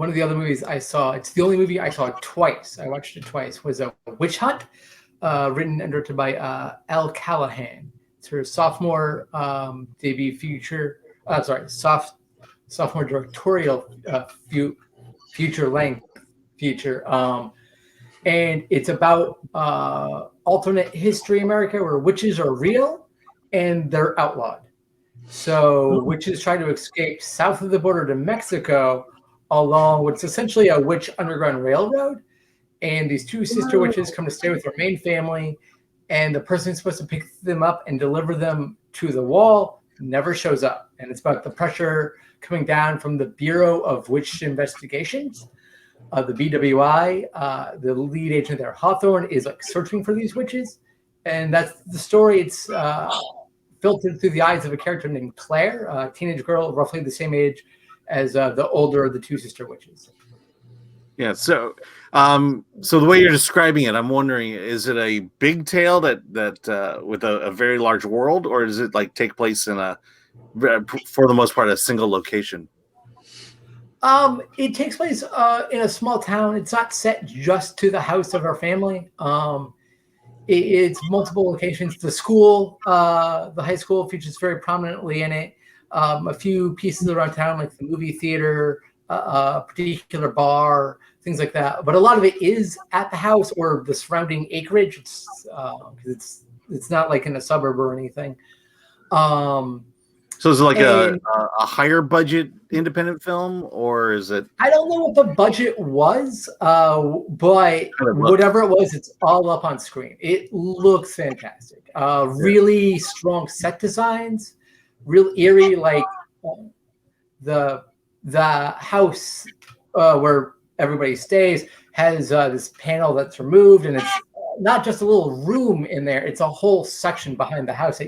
one of the other movies I saw, it's the only movie I saw twice. I watched it twice. Was a Witch Hunt, written and directed by Elle Callahan. It's her sophomore debut feature. Sophomore directorial feature-length feature. And it's about alternate history America where witches are real and they're outlawed. So witches try to escape south of the border to Mexico along what's essentially a witch underground railroad. And these two sister witches come to stay with their main family. And the person who's supposed to pick them up and deliver them to the wall never shows up. And it's about the pressure coming down from the Bureau of Witch Investigations, the BWI. The lead agent there, Hawthorne, is like searching for these witches. And that's the story. It's filtered through the eyes of a character named Claire, a teenage girl roughly the same age as the older of the two sister witches. Yeah, so the way you're describing it, I'm wondering, is it a big tale that with a very large world, or does it like take place in for the most part, a single location? It takes place in a small town. It's not set just to the house of our family. It's multiple locations. The school, the high school, features very prominently in it. A few pieces around town, like the movie theater, a particular bar, things like that. But a lot of it is at the house or the surrounding acreage. It's not like in a suburb or anything. So is it like a higher budget independent film, or is it? I don't know what the budget was, but whatever it was, it's all up on screen. It looks fantastic. Really strong set designs, real eerie. Like the house where everybody stays has this panel that's removed, and it's not just a little room in there; it's a whole section behind the house.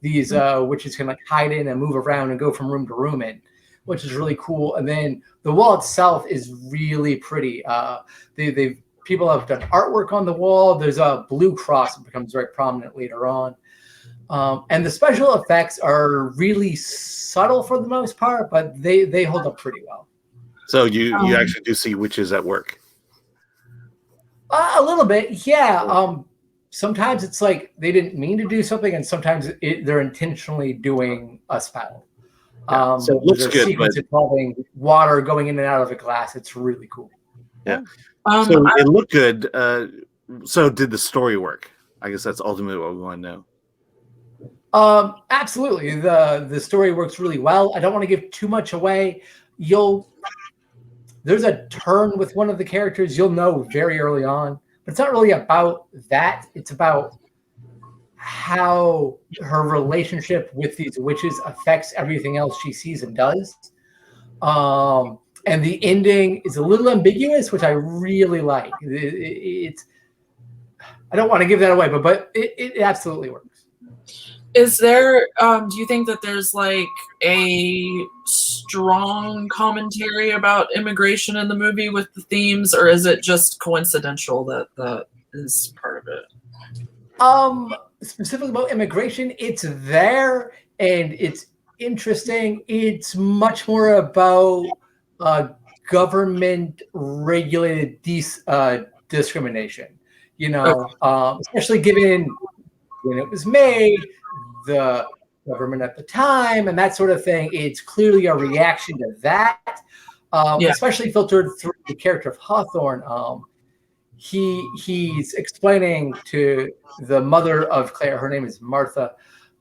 These witches can like hide in and move around and go from room to room in, which is really cool. And then the wall itself is really pretty. People have done artwork on the wall. There's a blue cross that becomes very prominent later on. And the special effects are really subtle for the most part, but they hold up pretty well. So you actually do see witches at work? A little bit, yeah. Sometimes it's like they didn't mean to do something, and sometimes they're intentionally doing a spell. So it looks good, sequence involving water going in and out of a glass. It's really cool. Yeah. So it looked good. So did the story work? I guess that's ultimately what we want to know. Absolutely. The story works really well. I don't want to give too much away. There's a turn with one of the characters you'll know very early on. But it's not really about that. It's about how her relationship with these witches affects everything else she sees and does. And the ending is a little ambiguous, which I really like. I don't want to give that away, but it absolutely works. Is there, do you think that there's like a strong commentary about immigration in the movie with the themes, or is it just coincidental that is part of it? Specifically about immigration, it's there and it's interesting. It's much more about government regulated discrimination, especially given when it was made, the government at the time, and that sort of thing. It's clearly a reaction to that, especially filtered through the character of Hawthorne. He's explaining to the mother of Claire, her name is Martha,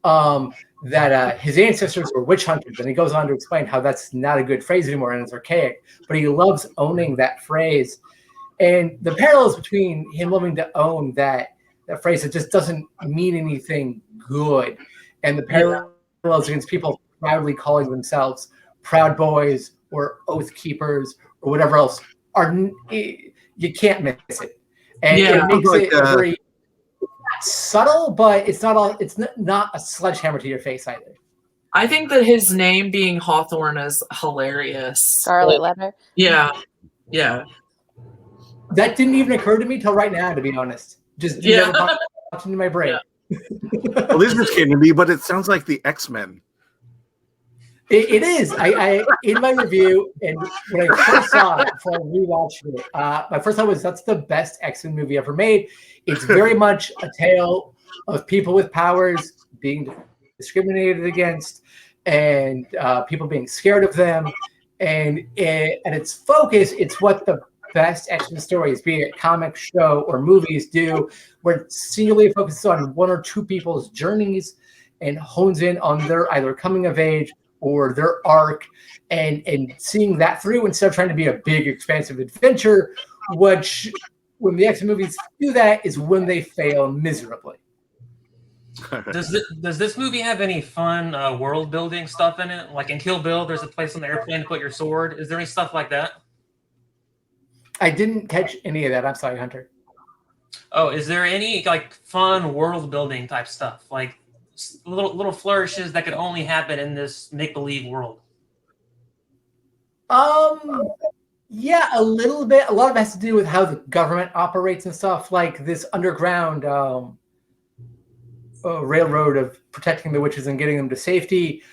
that his ancestors were witch hunters, and he goes on to explain how that's not a good phrase anymore and it's archaic, but he loves owning that phrase. And the parallels between him loving to own that phrase, it just doesn't mean anything good, and the parallels against people proudly calling themselves Proud Boys or Oath Keepers or whatever else you can't miss it, and it makes it very subtle, but it's not a sledgehammer to your face either. I think that his name being Hawthorne is hilarious. Scarlet Letter. Yeah. That didn't even occur to me till right now, to be honest. Just never popped into my brain. Well, this just came to me, but it sounds like the X-Men. It is. I in my review, and when I first saw it, before I rewatched it, my first thought was that's the best X-Men movie ever made. It's very much a tale of people with powers being discriminated against, and people being scared of them. And at its focus, it's what the best X-Men stories, be it comic, show, or movies, do, where it singularly focuses on one or two people's journeys and hones in on their either coming of age or their arc, and seeing that through instead of trying to be a big, expansive adventure, which when the X-Men movies do that is when they fail miserably. Does this movie have any fun world building stuff in it? Like in Kill Bill, there's a place on the airplane to put your sword. Is there any stuff like that? I didn't catch any of that. I'm sorry, Hunter. Oh, is there any like fun world building type stuff, like little flourishes that could only happen in this make believe world? Yeah, a little bit. A lot of it has to do with how the government operates and stuff, like this underground railroad of protecting the witches and getting them to safety.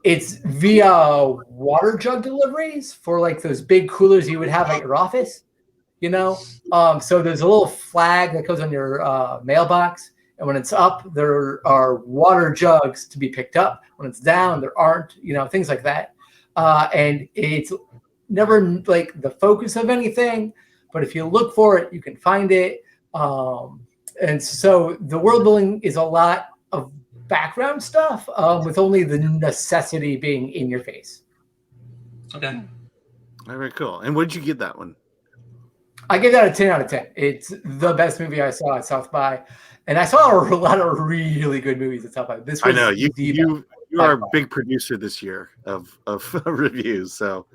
It's via water jug deliveries for like those big coolers you would have at your office, you know? So there's a little flag that goes on your mailbox, and when it's up, there are water jugs to be picked up. When it's down, there aren't, you know, things like that. And it's never like the focus of anything, but if you look for it, you can find it. And so the world building is a lot of background stuff with only the necessity being in your face. Okay. Very cool. And what did you give that one? I give that a 10 out of 10. It's the best movie I saw at South by. And I saw a lot of really good movies at South by. This was I know you are a big producer this year of reviews. So